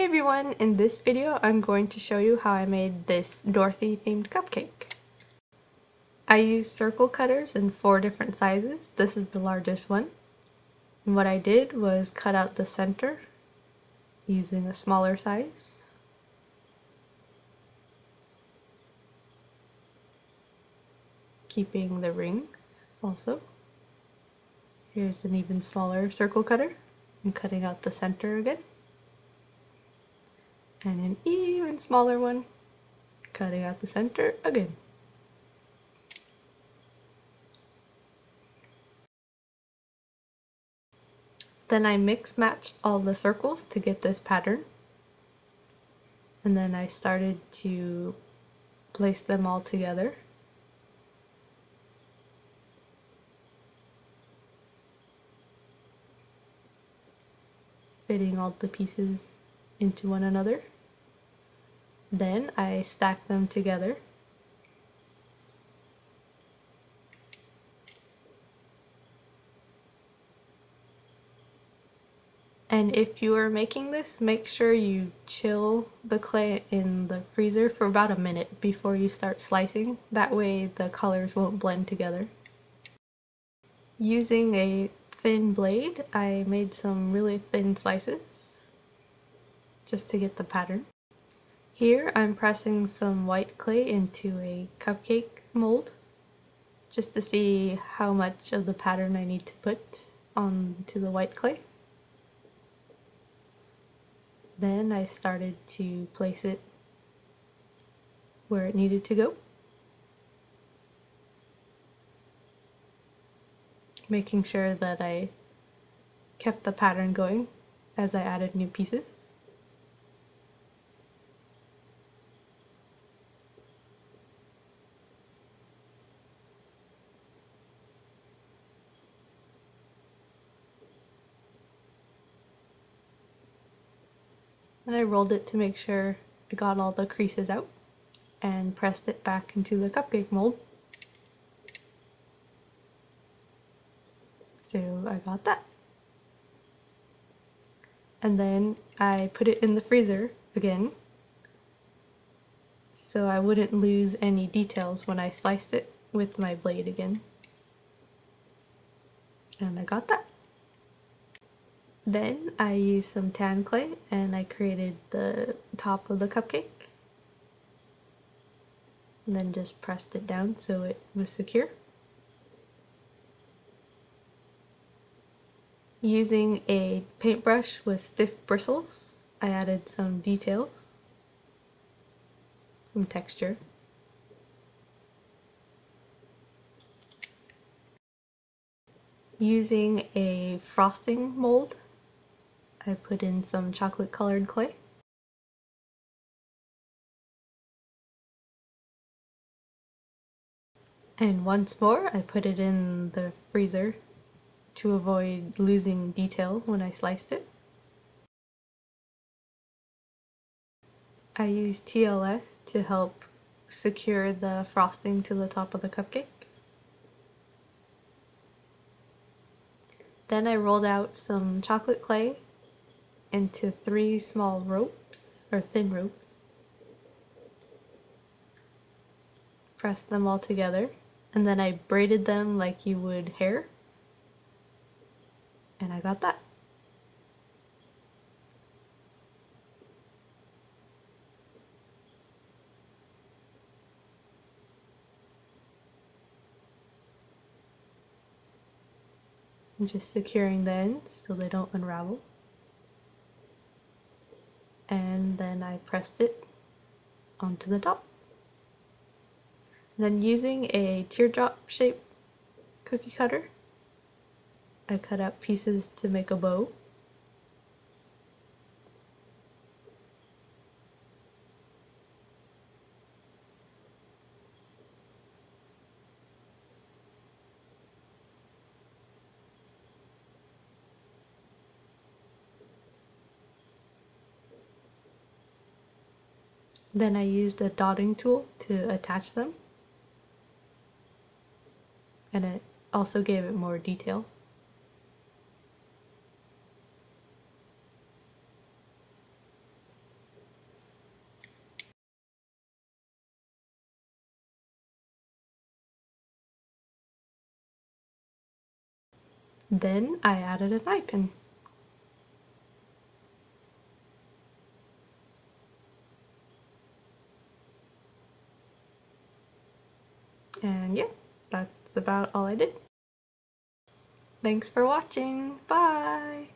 Hey everyone, in this video I'm going to show you how I made this Dorothy themed cupcake. I used circle cutters in 4 different sizes. This is the largest one. And what I did was cut out the center using a smaller size. Keeping the rings also. Here's an even smaller circle cutter. I'm cutting out the center again. And an even smaller one, cutting out the center again. Then I mix-matched all the circles to get this pattern. And then I started to place them all together. Fitting all the pieces into one another. Then I stacked them together. And if you are making this, make sure you chill the clay in the freezer for about a minute before you start slicing. That way the colors won't blend together. Using a thin blade, I made some really thin slices just to get the pattern. Here I'm pressing some white clay into a cupcake mold just to see how much of the pattern I need to put onto the white clay. Then I started to place it where it needed to go, making sure that I kept the pattern going as I added new pieces. And I rolled it to make sure I got all the creases out and pressed it back into the cupcake mold. So I got that. And then I put it in the freezer again so I wouldn't lose any details when I sliced it with my blade again. And I got that. Then I used some tan clay and I created the top of the cupcake. And then just pressed it down so it was secure. Using a paintbrush with stiff bristles, I added some details, some texture. Using a frosting mold, I put in some chocolate colored clay. And once more, I put it in the freezer to avoid losing detail when I sliced it. I used TLS to help secure the frosting to the top of the cupcake. Then I rolled out some chocolate clay into 3 small ropes, or thin ropes. Pressed them all together, and then I braided them like you would hair. And I got that. I'm just securing the ends so they don't unravel. And then I pressed it onto the top. Then using a teardrop shaped cookie cutter, I cut out pieces to make a bow. Then I used a dotting tool to attach them, and it also gave it more detail. Then I added an eye pin. And yeah, that's about all I did. Thanks for watching. Bye!